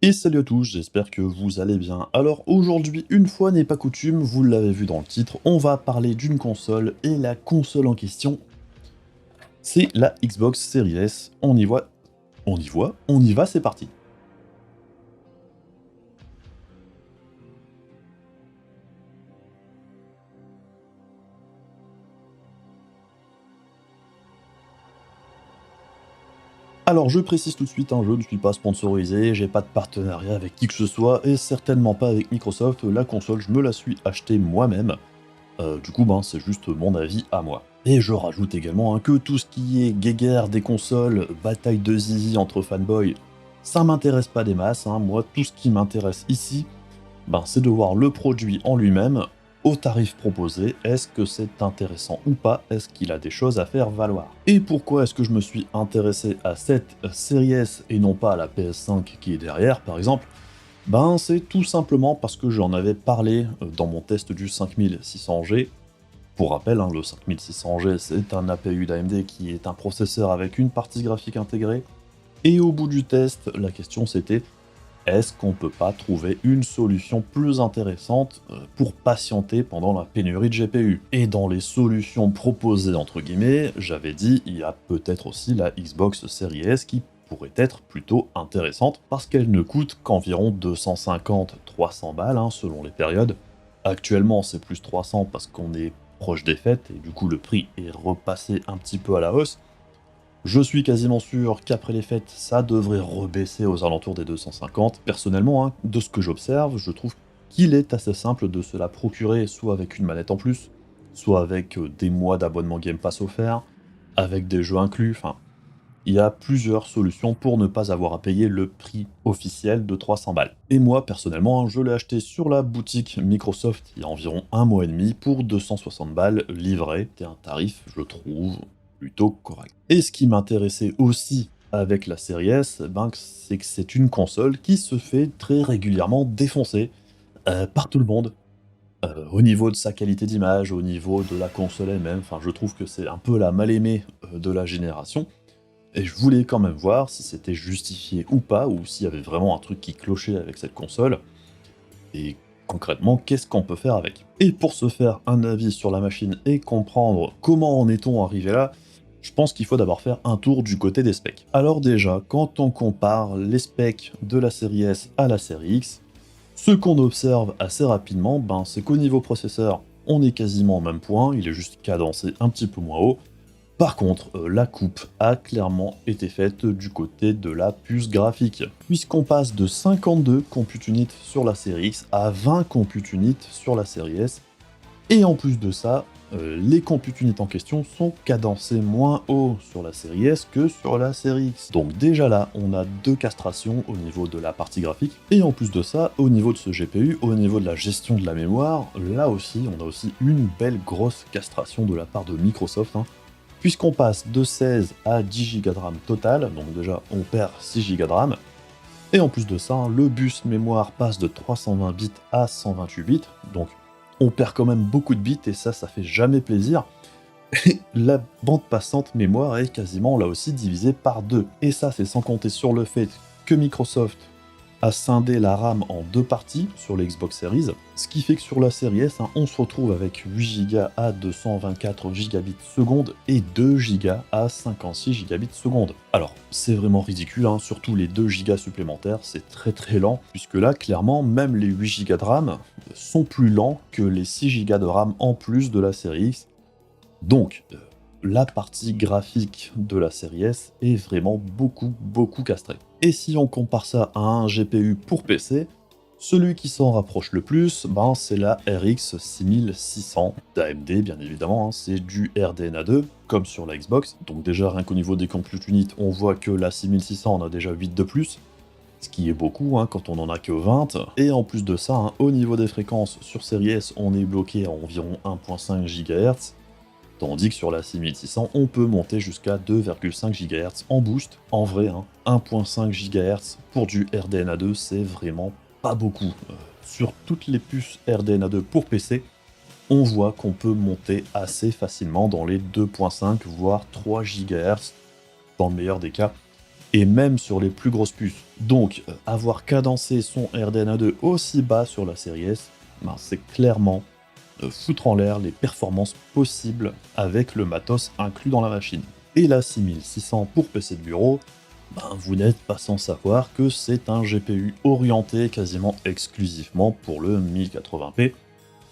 Et salut à tous, j'espère que vous allez bien. Alors aujourd'hui, une fois n'est pas coutume, vous l'avez vu dans le titre, on va parler d'une console, et la console en question, c'est la Xbox Series S. On y va, c'est parti. Alors je précise tout de suite, je ne suis pas sponsorisé, j'ai pas de partenariat avec qui que ce soit, et certainement pas avec Microsoft. La console, je me la suis achetée moi-même. Du coup, c'est juste mon avis à moi. Et je rajoute également que tout ce qui est guéguerre des consoles, bataille de zizi entre fanboys, ça m'intéresse pas des masses. Moi, tout ce qui m'intéresse ici, c'est de voir le produit en lui-même, au tarif proposé. Est-ce que c'est intéressant ou pas? Est-ce qu'il a des choses à faire valoir? Et pourquoi est-ce que je me suis intéressé à cette série S et non pas à la PS5 qui est derrière, par exemple? C'est tout simplement parce que j'en avais parlé dans mon test du 5600G. Pour rappel, le 5600G, c'est un APU d'AMD qui est un processeur avec une partie graphique intégrée. Et au bout du test, la question c'était, est-ce qu'on peut pas trouver une solution plus intéressante pour patienter pendant la pénurie de GPU? Et dans les solutions proposées, entre guillemets, j'avais dit, il y a peut-être aussi la Xbox Series S qui pourrait être plutôt intéressante, parce qu'elle ne coûte qu'environ 250-300 balles, selon les périodes. Actuellement, c'est plus 300 parce qu'on est proche des fêtes, et du coup le prix est repassé un petit peu à la hausse. Je suis quasiment sûr qu'après les fêtes, ça devrait rebaisser aux alentours des 250. Personnellement, de ce que j'observe, je trouve qu'il est assez simple de se la procurer, soit avec une manette en plus, soit avec des mois d'abonnement Game Pass offert, avec des jeux inclus. Enfin, il y a plusieurs solutions pour ne pas avoir à payer le prix officiel de 300 balles. Et moi, personnellement, je l'ai acheté sur la boutique Microsoft il y a environ un mois et demi pour 260 balles livré. C'est un tarif, je trouve, plutôt correct. Et ce qui m'intéressait aussi avec la série S, c'est que c'est une console qui se fait très régulièrement défoncer par tout le monde. Au niveau de sa qualité d'image, au niveau de la console elle-même, enfin je trouve que c'est un peu la mal-aimée de la génération. Et je voulais quand même voir si c'était justifié ou pas, ou s'il y avait vraiment un truc qui clochait avec cette console, et concrètement, qu'est-ce qu'on peut faire avec. Et pour se faire un avis sur la machine et comprendre comment en est-on arrivé là, je pense qu'il faut d'abord faire un tour du côté des specs. Alors déjà, quand on compare les specs de la série S à la série X, ce qu'on observe assez rapidement, c'est qu'au niveau processeur, on est quasiment au même point, il est juste cadencé un petit peu moins haut. Par contre, la coupe a clairement été faite du côté de la puce graphique, puisqu'on passe de 52 compute units sur la série X à 20 compute units sur la série S, et en plus de ça, les compute units en question sont cadencés moins haut sur la série S que sur la série X. Donc déjà là, on a deux castrations au niveau de la partie graphique, et en plus de ça, au niveau de ce GPU, au niveau de la gestion de la mémoire, là aussi, on a aussi une belle grosse castration de la part de Microsoft, puisqu'on passe de 16 à 10 Go de RAM total, donc déjà on perd 6 Go de RAM, et en plus de ça, le bus mémoire passe de 320 bits à 128 bits, donc on perd quand même beaucoup de bits, et ça fait jamais plaisir. Et la bande passante mémoire est quasiment là aussi divisée par 2. Et ça, c'est sans compter sur le fait que Microsoft a scindé la RAM en deux parties sur les Xbox Series, ce qui fait que sur la série S, on se retrouve avec 8 Go à 224 gigabits seconde et 2 Go à 56 gigabits seconde. Alors, c'est vraiment ridicule, surtout les 2 Go supplémentaires, c'est très très lent, puisque là, clairement, même les 8 Go de RAM sont plus lents que les 6 Go de RAM en plus de la série X. Donc, la partie graphique de la série S est vraiment beaucoup castrée. Et si on compare ça à un GPU pour PC, celui qui s'en rapproche le plus, c'est la RX 6600 d'AMD, bien évidemment, c'est du RDNA 2, comme sur la Xbox. Donc déjà, rien qu'au niveau des compute units, on voit que la 6600 en a déjà 8 de plus, ce qui est beaucoup quand on en a que 20. Et en plus de ça, au niveau des fréquences, sur série S, on est bloqué à environ 1.5 GHz, tandis que sur la 6600, on peut monter jusqu'à 2,5 GHz en boost. En vrai, 1.5 GHz pour du RDNA2, c'est vraiment pas beaucoup. Sur toutes les puces RDNA2 pour PC, on voit qu'on peut monter assez facilement dans les 2.5 voire 3 GHz dans le meilleur des cas. et même sur les plus grosses puces. Donc, avoir cadencé son RDNA 2 aussi bas sur la série S, ben, c'est clairement foutre en l'air les performances possibles avec le matos inclus dans la machine. Et la 6600 pour PC de bureau, ben, vous n'êtes pas sans savoir que c'est un GPU orienté quasiment exclusivement pour le 1080p.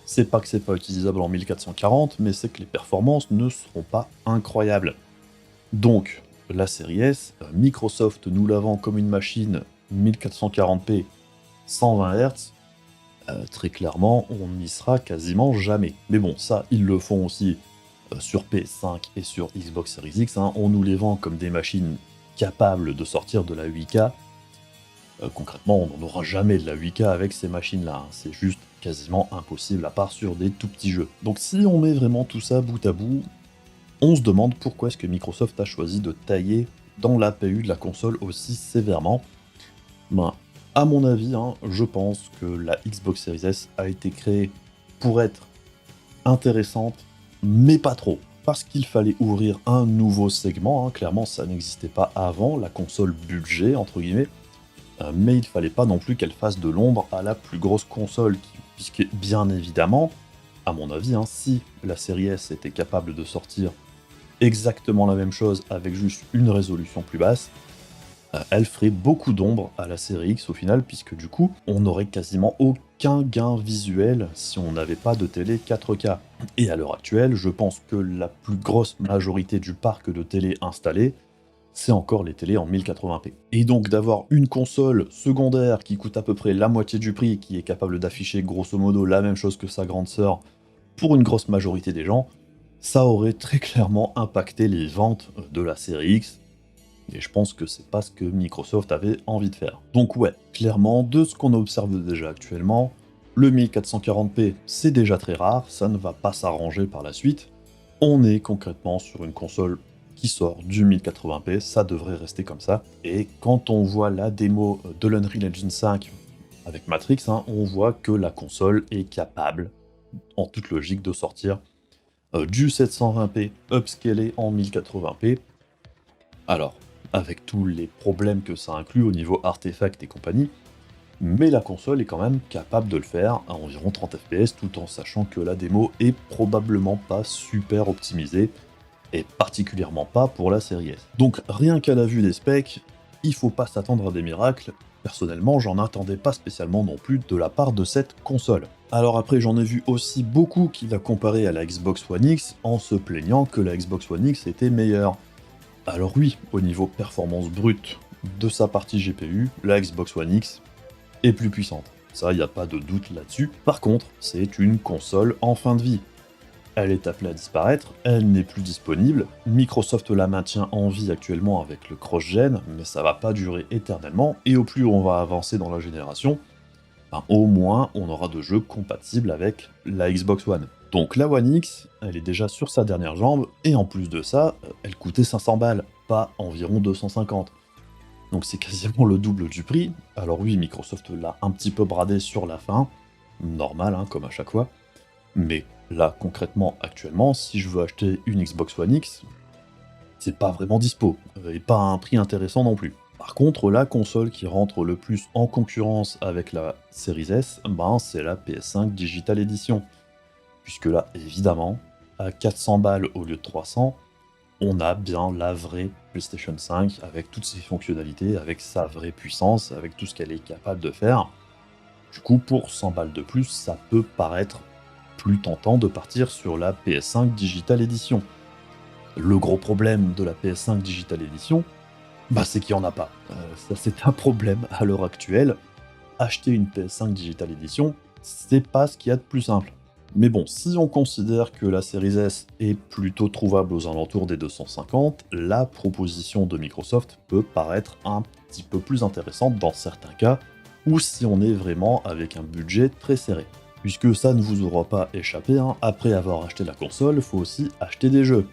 C'est pas que c'est pas utilisable en 1440, mais c'est que les performances ne seront pas incroyables. Donc, la série S, Microsoft nous la vend comme une machine 1440p 120 Hz, très clairement, on n'y sera quasiment jamais. Mais bon, ça, ils le font aussi sur PS5 et sur Xbox Series X, hein. On nous les vend comme des machines capables de sortir de la 8K. Concrètement, on n'en aura jamais de la 8K avec ces machines-là, hein. C'est juste quasiment impossible, à part sur des tout petits jeux. Donc si on met vraiment tout ça bout à bout, on se demande pourquoi est-ce que Microsoft a choisi de tailler dans l'APU de la console aussi sévèrement. Ben, à mon avis, hein, je pense que la Xbox Series S a été créée pour être intéressante, mais pas trop. Parce qu'il fallait ouvrir un nouveau segment, hein. Clairement ça n'existait pas avant, la console budget, entre guillemets, mais il fallait pas non plus qu'elle fasse de l'ombre à la plus grosse console, puisque bien évidemment, à mon avis, hein, si la série S était capable de sortir exactement la même chose avec juste une résolution plus basse, elle ferait beaucoup d'ombre à la série X au final, puisque du coup, on n'aurait quasiment aucun gain visuel si on n'avait pas de télé 4K. Et à l'heure actuelle, je pense que la plus grosse majorité du parc de télé installé, c'est encore les télés en 1080p. Et donc d'avoir une console secondaire qui coûte à peu près la moitié du prix, qui est capable d'afficher grosso modo la même chose que sa grande sœur, pour une grosse majorité des gens, ça aurait très clairement impacté les ventes de la série X, et je pense que c'est pas ce que Microsoft avait envie de faire. Donc ouais, clairement, de ce qu'on observe déjà actuellement, le 1440p c'est déjà très rare, ça ne va pas s'arranger par la suite. On est concrètement sur une console qui sort du 1080p, ça devrait rester comme ça. Et quand on voit la démo de l'Unreal Engine 5 avec Matrix, hein, on voit que la console est capable, en toute logique, de sortir du 720p upscalé en 1080p. Alors, avec tous les problèmes que ça inclut au niveau artefacts et compagnie, mais la console est quand même capable de le faire à environ 30 fps, tout en sachant que la démo est probablement pas super optimisée, et particulièrement pas pour la série S. Donc rien qu'à la vue des specs, il faut pas s'attendre à des miracles. Personnellement, j'en attendais pas spécialement non plus de la part de cette console. Alors après, j'en ai vu aussi beaucoup qui la comparaient à la Xbox One X en se plaignant que la Xbox One X était meilleure. Alors oui, au niveau performance brute de sa partie GPU, la Xbox One X est plus puissante. Ça, il n'y a pas de doute là-dessus. Par contre, c'est une console en fin de vie. Elle est appelée à disparaître, elle n'est plus disponible. Microsoft la maintient en vie actuellement avec le cross-gen, mais ça va pas durer éternellement, et au plus on va avancer dans la génération, ben, au moins on aura de jeux compatibles avec la Xbox One. Donc la One X, elle est déjà sur sa dernière jambe, et en plus de ça, elle coûtait 500 balles, pas environ 250. Donc c'est quasiment le double du prix. Alors oui, Microsoft l'a un petit peu bradé sur la fin, normal, hein, comme à chaque fois. Mais là, concrètement, actuellement, si je veux acheter une Xbox One X, c'est pas vraiment dispo, et pas à un prix intéressant non plus. Par contre, la console qui rentre le plus en concurrence avec la Series S, ben, c'est la PS5 Digital Edition. Puisque là, évidemment, à 400 balles au lieu de 300, on a bien la vraie PlayStation 5, avec toutes ses fonctionnalités, avec sa vraie puissance, avec tout ce qu'elle est capable de faire. Du coup, pour 100 balles de plus, ça peut paraître plus tentant de partir sur la PS5 Digital Edition. Le gros problème de la PS5 Digital Edition, bah, c'est qu'il n'y en a pas. Ça, c'est un problème à l'heure actuelle. Acheter une PS5 Digital Edition, c'est pas ce qu'il y a de plus simple. Mais bon, si on considère que la Series S est plutôt trouvable aux alentours des 250, la proposition de Microsoft peut paraître un petit peu plus intéressante dans certains cas, ou si on est vraiment avec un budget très serré. Puisque ça ne vous aura pas échappé, hein, après avoir acheté la console, il faut aussi acheter des jeux.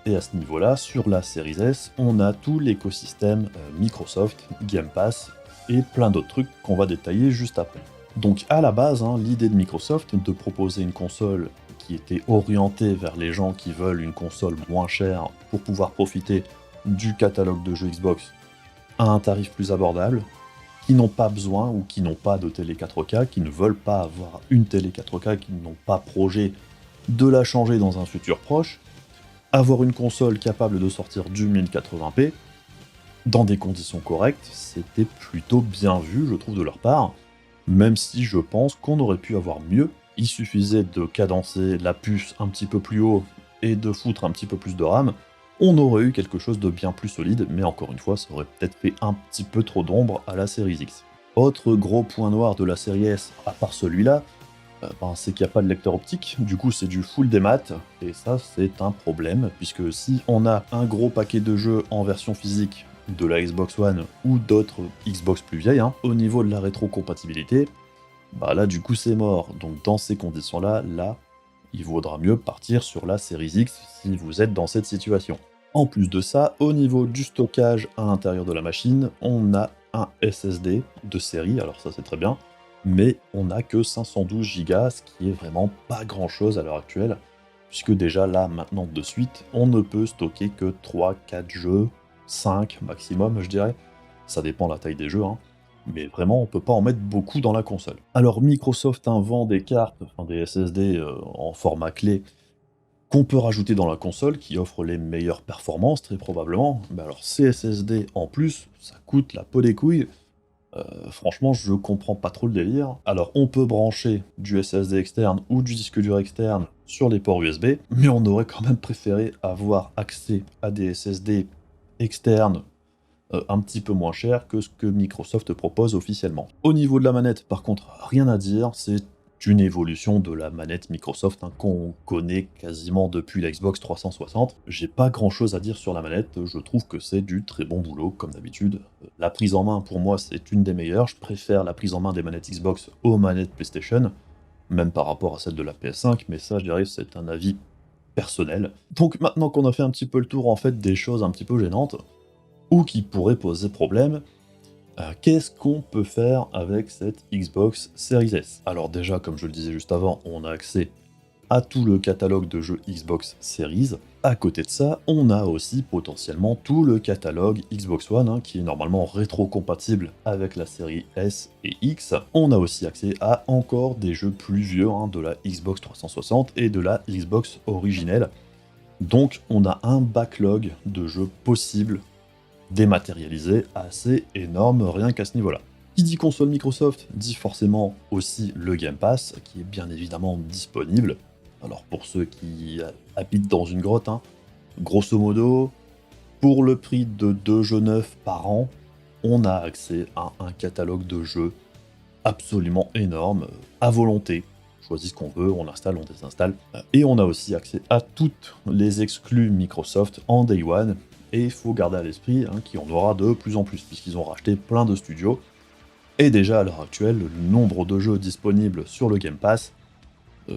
Et à ce niveau-là, sur la Series S, on a tout l'écosystème Microsoft, Game Pass, et plein d'autres trucs qu'on va détailler juste après. Donc à la base, hein, l'idée de Microsoft de proposer une console qui était orientée vers les gens qui veulent une console moins chère pour pouvoir profiter du catalogue de jeux Xbox, à un tarif plus abordable, qui n'ont pas besoin ou qui n'ont pas de télé 4K, qui ne veulent pas avoir une télé 4K, qui n'ont pas projet de la changer dans un futur proche, avoir une console capable de sortir du 1080p, dans des conditions correctes, c'était plutôt bien vu, je trouve, de leur part, même si je pense qu'on aurait pu avoir mieux. Il suffisait de cadencer la puce un petit peu plus haut et de foutre un petit peu plus de RAM, on aurait eu quelque chose de bien plus solide, mais encore une fois, ça aurait peut-être fait un petit peu trop d'ombre à la série X. Autre gros point noir de la série S, à part celui-là, c'est qu'il n'y a pas de lecteur optique, du coup c'est du full démat, et ça c'est un problème, puisque si on a un gros paquet de jeux en version physique de la Xbox One ou d'autres Xbox plus vieilles, au niveau de la rétrocompatibilité, là du coup c'est mort. Donc dans ces conditions-là, il vaudra mieux partir sur la série X si vous êtes dans cette situation. En plus de ça, au niveau du stockage à l'intérieur de la machine, on a un SSD de série, alors ça c'est très bien, mais on n'a que 512 Go, ce qui est vraiment pas grand chose à l'heure actuelle, puisque déjà là, maintenant de suite, on ne peut stocker que 3-4 jeux, 5 maximum je dirais, ça dépend de la taille des jeux, mais vraiment on peut pas en mettre beaucoup dans la console. Alors Microsoft vend des cartes, des SSD en format clé, qu'on peut rajouter dans la console, qui offre les meilleures performances très probablement, mais alors ces SSD en plus, ça coûte la peau des couilles. Franchement, je comprends pas trop le délire. Alors, on peut brancher du SSD externe ou du disque dur externe sur les ports USB, mais on aurait quand même préféré avoir accès à des SSD externes un petit peu moins chers que ce que Microsoft propose officiellement. Au niveau de la manette, par contre, rien à dire, c'est une évolution de la manette Microsoft qu'on connaît quasiment depuis la Xbox 360. J'ai pas grand chose à dire sur la manette, je trouve que c'est du très bon boulot, comme d'habitude. La prise en main, pour moi, c'est une des meilleures. Je préfère la prise en main des manettes Xbox aux manettes PlayStation, même par rapport à celle de la PS5, mais ça, je dirais, c'est un avis personnel. Donc maintenant qu'on a fait un petit peu le tour, en fait, des choses un petit peu gênantes, ou qui pourraient poser problème, qu'est-ce qu'on peut faire avec cette Xbox Series S? Alors déjà, comme je le disais juste avant, on a accès à tout le catalogue de jeux Xbox Series. À côté de ça, on a aussi potentiellement tout le catalogue Xbox One, qui est normalement rétro-compatible avec la série S et X. On a aussi accès à encore des jeux plus vieux de la Xbox 360 et de la Xbox originelle. Donc on a un backlog de jeux possibles dématérialisé assez énorme rien qu'à ce niveau-là. Qui dit console Microsoft dit forcément aussi le Game Pass, qui est bien évidemment disponible. Alors pour ceux qui habitent dans une grotte, grosso modo, pour le prix de 2 jeux neufs par an, on a accès à un catalogue de jeux absolument énorme, à volonté. On choisit ce qu'on veut, on installe, on désinstalle. Et on a aussi accès à toutes les exclus Microsoft en Day One. Et il faut garder à l'esprit qu'il y en aura de plus en plus, puisqu'ils ont racheté plein de studios. Et déjà à l'heure actuelle, le nombre de jeux disponibles sur le Game Pass,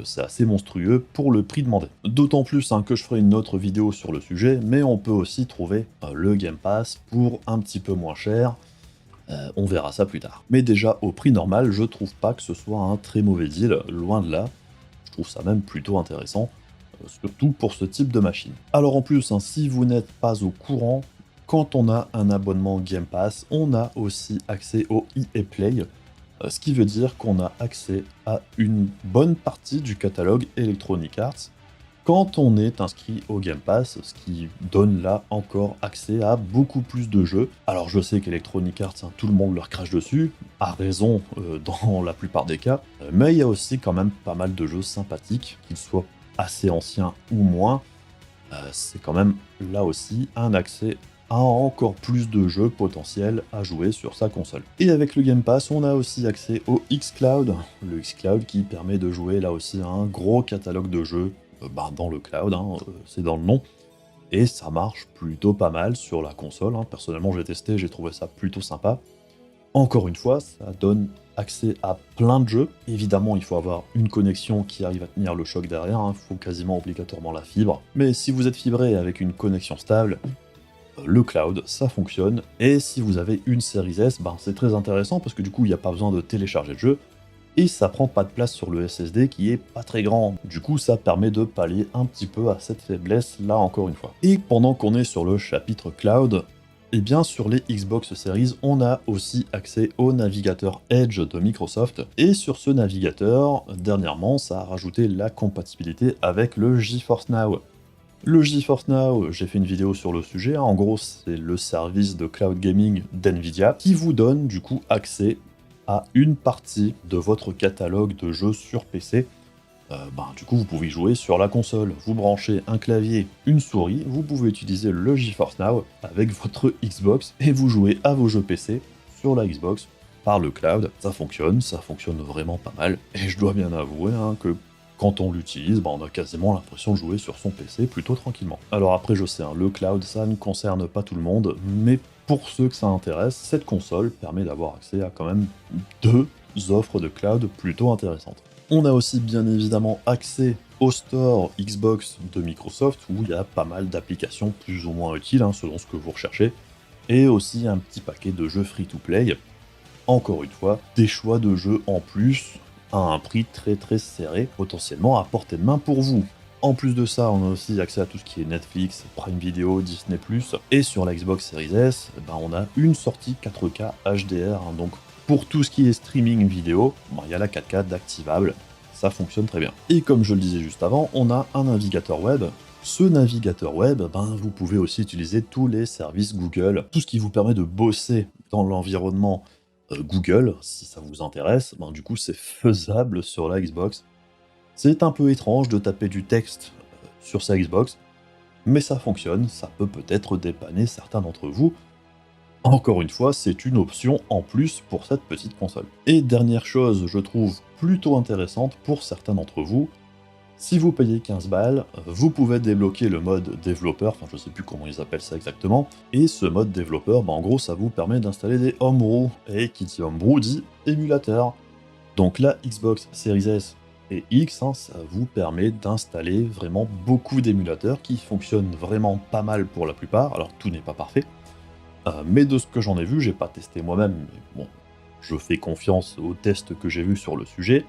c'est assez monstrueux pour le prix demandé. D'autant plus que je ferai une autre vidéo sur le sujet, mais on peut aussi trouver le Game Pass pour un petit peu moins cher. On verra ça plus tard. Mais déjà, au prix normal, je trouve pas que ce soit un très mauvais deal, loin de là. Je trouve ça même plutôt intéressant. Surtout pour ce type de machine. Alors en plus, si vous n'êtes pas au courant, quand on a un abonnement Game Pass, on a aussi accès au EA Play, ce qui veut dire qu'on a accès à une bonne partie du catalogue Electronic Arts quand on est inscrit au Game Pass, ce qui donne là encore accès à beaucoup plus de jeux. Alors je sais qu'Electronic Arts, tout le monde leur crache dessus, à raison dans la plupart des cas, mais il y a aussi quand même pas mal de jeux sympathiques, qu'ils soient assez ancien ou moins, c'est quand même là aussi un accès à encore plus de jeux potentiels à jouer sur sa console. Et avec le Game Pass, on a aussi accès au xCloud, le xCloud qui permet de jouer là aussi à un gros catalogue de jeux dans le cloud, c'est dans le nom, et ça marche plutôt pas mal sur la console. Personnellement j'ai testé, j'ai trouvé ça plutôt sympa. Encore une fois, ça donne accès à plein de jeux. Évidemment, il faut avoir une connexion qui arrive à tenir le choc derrière, il faut quasiment obligatoirement la fibre. Mais si vous êtes fibré avec une connexion stable, le cloud, ça fonctionne. Et si vous avez une série S, c'est très intéressant parce que du coup, il n'y a pas besoin de télécharger le jeu. Et ça prend pas de place sur le SSD qui est pas très grand. Du coup, ça permet de pallier un petit peu à cette faiblesse là encore une fois. Et pendant qu'on est sur le chapitre cloud, Eh bien, sur les Xbox Series, on a aussi accès au navigateur Edge de Microsoft. Et sur ce navigateur, dernièrement, ça a rajouté la compatibilité avec le GeForce Now. Le GeForce Now, j'ai fait une vidéo sur le sujet. En gros, c'est le service de cloud gaming d'NVIDIA qui vous donne du coup accès à une partie de votre catalogue de jeux sur PC. Du coup, vous pouvez jouer sur la console. Vous branchez un clavier, une souris, vous pouvez utiliser le GeForce Now avec votre Xbox et vous jouez à vos jeux PC sur la Xbox par le cloud. Ça fonctionne vraiment pas mal. Et je dois bien avouer que quand on l'utilise, on a quasiment l'impression de jouer sur son PC plutôt tranquillement. Alors après, je sais, le cloud, ça ne concerne pas tout le monde, mais pour ceux que ça intéresse, cette console permet d'avoir accès à quand même deux offres de cloud plutôt intéressantes. On a aussi bien évidemment accès au store Xbox de Microsoft, où il y a pas mal d'applications plus ou moins utiles, selon ce que vous recherchez, et aussi un petit paquet de jeux free-to-play. Encore une fois, des choix de jeux en plus, à un prix très très serré, potentiellement à portée de main pour vous. En plus de ça, on a aussi accès à tout ce qui est Netflix, Prime Video, Disney+, et sur la Xbox Series S, on a une sortie 4K HDR, donc pour tout ce qui est streaming vidéo, il y a la 4K d'activable, ça fonctionne très bien. Et comme je le disais juste avant, on a un navigateur web. Ce navigateur web, vous pouvez aussi utiliser tous les services Google, tout ce qui vous permet de bosser dans l'environnement Google, si ça vous intéresse, du coup c'est faisable sur la Xbox. C'est un peu étrange de taper du texte sur sa Xbox, mais ça fonctionne, ça peut peut-être dépanner certains d'entre vous. Encore une fois, c'est une option en plus pour cette petite console. Et dernière chose, je trouve plutôt intéressante pour certains d'entre vous, si vous payez 15 balles, vous pouvez débloquer le mode développeur, je sais plus comment ils appellent ça exactement, et ce mode développeur, en gros, ça vous permet d'installer des homebrew, et qui dit homebrew dit émulateur. Donc la Xbox Series S et X, ça vous permet d'installer vraiment beaucoup d'émulateurs qui fonctionnent vraiment pas mal pour la plupart, alors tout n'est pas parfait, mais de ce que j'en ai vu, j'ai pas testé moi-même, mais bon, je fais confiance aux tests que j'ai vus sur le sujet.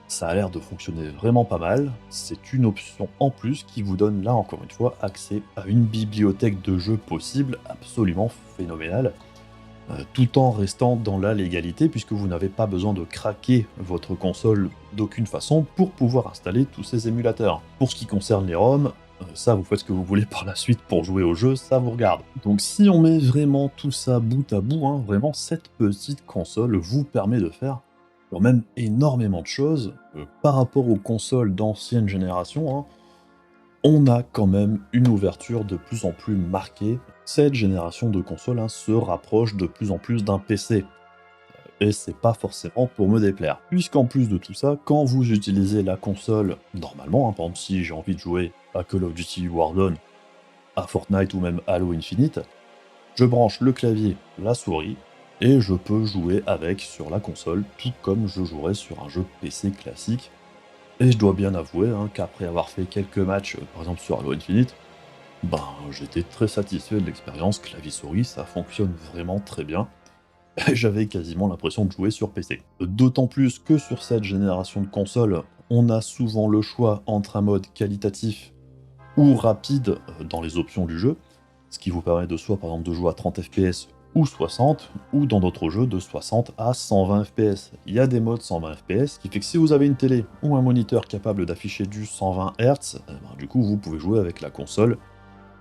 Ça a l'air de fonctionner vraiment pas mal, c'est une option en plus qui vous donne là encore une fois accès à une bibliothèque de jeux possibles absolument phénoménale, tout en restant dans la légalité puisque vous n'avez pas besoin de craquer votre console d'aucune façon pour pouvoir installer tous ces émulateurs. Pour ce qui concerne les ROM, ça vous faites ce que vous voulez par la suite pour jouer au jeu, ça vous regarde. Donc si on met vraiment tout ça bout à bout, vraiment cette petite console vous permet de faire quand même énormément de choses. Par rapport aux consoles d'ancienne génération, on a quand même une ouverture de plus en plus marquée. Cette génération de consoles se rapproche de plus en plus d'un PC. Et c'est pas forcément pour me déplaire. Puisqu'en plus de tout ça, quand vous utilisez la console, normalement, par exemple si j'ai envie de jouer à Call of Duty Warzone, à Fortnite ou même Halo Infinite, je branche le clavier, la souris, et je peux jouer avec sur la console, tout comme je jouerais sur un jeu PC classique. Et je dois bien avouer qu'après avoir fait quelques matchs, par exemple sur Halo Infinite, j'étais très satisfait de l'expérience clavier-souris, ça fonctionne vraiment très bien. Et j'avais quasiment l'impression de jouer sur PC. D'autant plus que sur cette génération de consoles, on a souvent le choix entre un mode qualitatif ou rapide dans les options du jeu, ce qui vous permet de soit par exemple de jouer à 30 fps ou 60, ou dans d'autres jeux de 60 à 120 fps. Il y a des modes 120 fps, qui fait que si vous avez une télé ou un moniteur capable d'afficher du 120 Hz, du coup vous pouvez jouer avec la console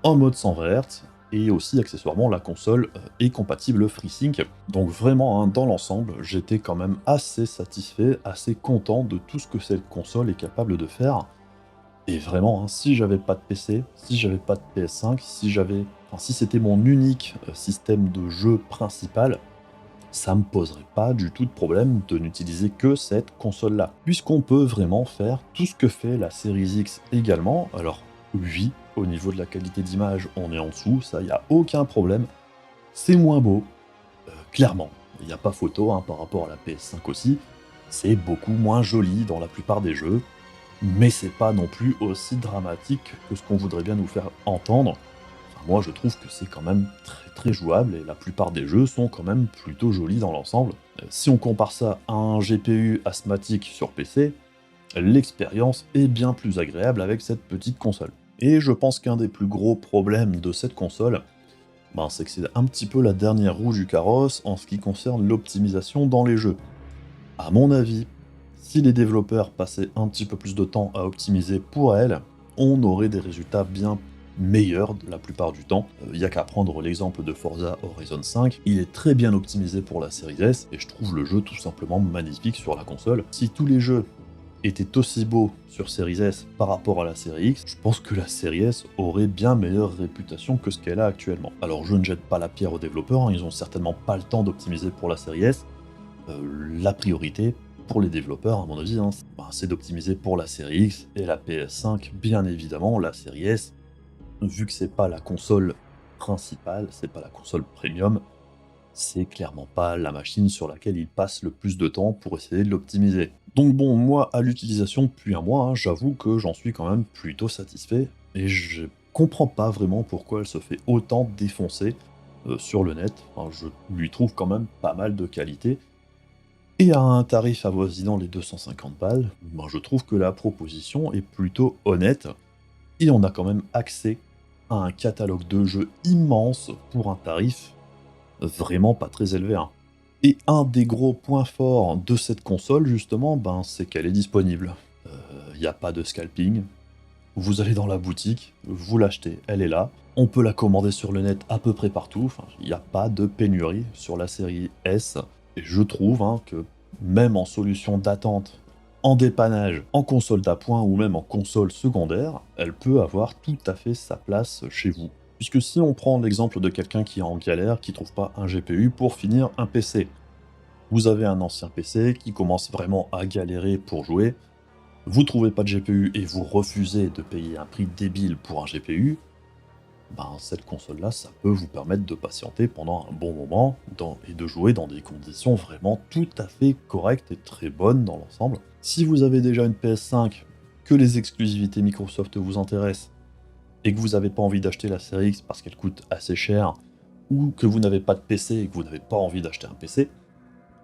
en mode 120 Hz, et aussi accessoirement la console est compatible FreeSync. Donc vraiment, dans l'ensemble, j'étais quand même assez satisfait, assez content de tout ce que cette console est capable de faire. Et vraiment, si j'avais pas de PC, si j'avais pas de PS5, si c'était mon unique système de jeu principal, ça me poserait pas du tout de problème de n'utiliser que cette console-là. Puisqu'on peut vraiment faire tout ce que fait la Series X également. Alors oui, au niveau de la qualité d'image, on est en dessous, ça, il n'y a aucun problème. C'est moins beau, clairement. Il n'y a pas photo par rapport à la PS5 aussi. C'est beaucoup moins joli dans la plupart des jeux. Mais c'est pas non plus aussi dramatique que ce qu'on voudrait bien nous faire entendre. Moi, je trouve que c'est quand même très très jouable et la plupart des jeux sont quand même plutôt jolis dans l'ensemble. Si on compare ça à un GPU asthmatique sur PC, l'expérience est bien plus agréable avec cette petite console. Et je pense qu'un des plus gros problèmes de cette console, Ben, c'est que c'est un petit peu la dernière roue du carrosse en ce qui concerne l'optimisation dans les jeux. À mon avis, si les développeurs passaient un petit peu plus de temps à optimiser pour elles, on aurait des résultats bien meilleurs la plupart du temps. Il n'y a qu'à prendre l'exemple de Forza Horizon 5, il est très bien optimisé pour la série S, et je trouve le jeu tout simplement magnifique sur la console. Si tous les jeux étaient aussi beaux sur série S par rapport à la série X, je pense que la série S aurait bien meilleure réputation que ce qu'elle a actuellement. Alors je ne jette pas la pierre aux développeurs, hein, ils ont certainement pas le temps d'optimiser pour la série S, la priorité pour les développeurs, à mon avis, hein, c'est d'optimiser pour la série X et la PS5, bien évidemment. La série S, vu que c'est pas la console principale, c'est pas la console premium, c'est clairement pas la machine sur laquelle ils passent le plus de temps pour essayer de l'optimiser. Donc bon, moi, à l'utilisation depuis un mois, hein, j'avoue que j'en suis quand même plutôt satisfait, et je comprends pas vraiment pourquoi elle se fait autant défoncer sur le net. Enfin, je lui trouve quand même pas mal de qualité, et à un tarif avoisinant les 250 balles, ben je trouve que la proposition est plutôt honnête, et on a quand même accès à un catalogue de jeux immense pour un tarif vraiment pas très élevé, hein. Et un des gros points forts de cette console, justement, ben, c'est qu'elle est disponible. Il n'y a pas de scalping, vous allez dans la boutique, vous l'achetez, elle est là. On peut la commander sur le net à peu près partout, enfin, il n'y a pas de pénurie sur la série S. Et je trouve hein, que même en solution d'attente, en dépannage, en console d'appoint ou même en console secondaire, elle peut avoir tout à fait sa place chez vous. Puisque si on prend l'exemple de quelqu'un qui est en galère, qui trouve pas un GPU pour finir un PC, vous avez un ancien PC qui commence vraiment à galérer pour jouer, vous trouvez pas de GPU et vous refusez de payer un prix débile pour un GPU, ben cette console-là, ça peut vous permettre de patienter pendant un bon moment et de jouer dans des conditions vraiment tout à fait correctes et très bonnes dans l'ensemble. Si vous avez déjà une PS5, que les exclusivités Microsoft vous intéressent, et que vous n'avez pas envie d'acheter la série X parce qu'elle coûte assez cher, ou que vous n'avez pas de PC et que vous n'avez pas envie d'acheter un PC,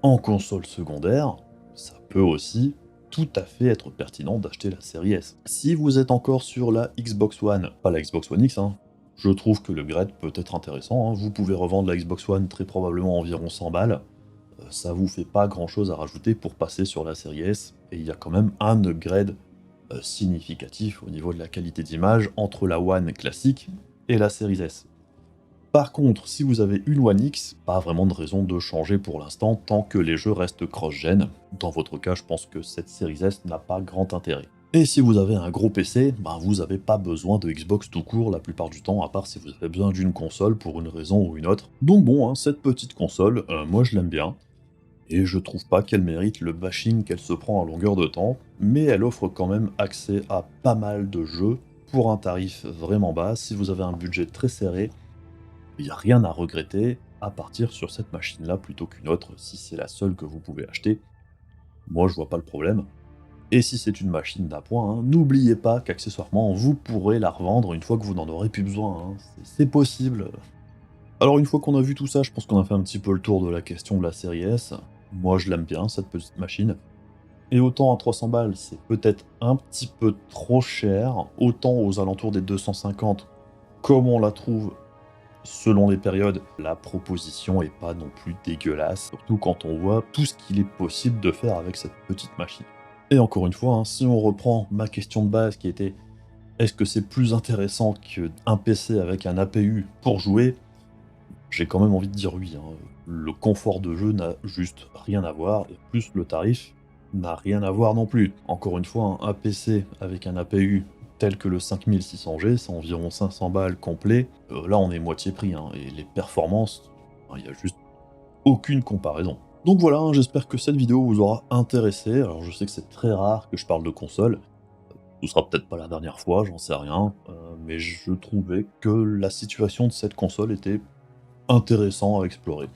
en console secondaire, ça peut aussi tout à fait être pertinent d'acheter la série S. Si vous êtes encore sur la Xbox One, pas la Xbox One X, hein, je trouve que le grade peut être intéressant, hein. Vous pouvez revendre la Xbox One très probablement environ 100 balles. Ça vous fait pas grand chose à rajouter pour passer sur la série S, et il y a quand même un upgrade significatif au niveau de la qualité d'image entre la One classique et la série S. Par contre, si vous avez une One X, pas vraiment de raison de changer pour l'instant tant que les jeux restent cross-gen. Dans votre cas, je pense que cette série S n'a pas grand intérêt. Et si vous avez un gros PC, ben vous n'avez pas besoin de Xbox tout court la plupart du temps, à part si vous avez besoin d'une console pour une raison ou une autre. Donc bon, hein, cette petite console, moi je l'aime bien, et je trouve pas qu'elle mérite le bashing qu'elle se prend à longueur de temps, mais elle offre quand même accès à pas mal de jeux pour un tarif vraiment bas. Si vous avez un budget très serré, il n'y a rien à regretter à partir sur cette machine-là plutôt qu'une autre, si c'est la seule que vous pouvez acheter. Moi, je vois pas le problème. Et si c'est une machine d'appoint, hein, n'oubliez pas qu'accessoirement, vous pourrez la revendre une fois que vous n'en aurez plus besoin, hein. C'est possible. Alors une fois qu'on a vu tout ça, je pense qu'on a fait un petit peu le tour de la question de la série S. Moi, je l'aime bien, cette petite machine. Et autant à 300 balles, c'est peut-être un petit peu trop cher, autant aux alentours des 250, comme on la trouve selon les périodes, la proposition est pas non plus dégueulasse, surtout quand on voit tout ce qu'il est possible de faire avec cette petite machine. Et encore une fois, hein, si on reprend ma question de base qui était est-ce que c'est plus intéressant qu'un PC avec un APU pour jouer? J'ai quand même envie de dire oui, hein. Le confort de jeu n'a juste rien à voir, et plus le tarif n'a rien à voir non plus. Encore une fois, un PC avec un APU tel que le 5600G, c'est environ 500 balles complet. Là, on est moitié prix, hein, et les performances, il n'y a juste aucune comparaison. Donc voilà, hein, j'espère que cette vidéo vous aura intéressé. Alors je sais que c'est très rare que je parle de console, ce sera peut-être pas la dernière fois, j'en sais rien, mais je trouvais que la situation de cette console était intéressant à explorer.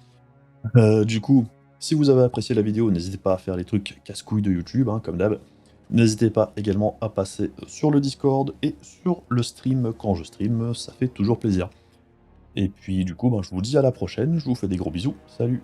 Du coup, si vous avez apprécié la vidéo, n'hésitez pas à faire les trucs casse-couilles de YouTube, hein, comme d'hab. N'hésitez pas également à passer sur le Discord et sur le stream quand je stream, ça fait toujours plaisir. Et puis du coup, ben, je vous dis à la prochaine, je vous fais des gros bisous, salut!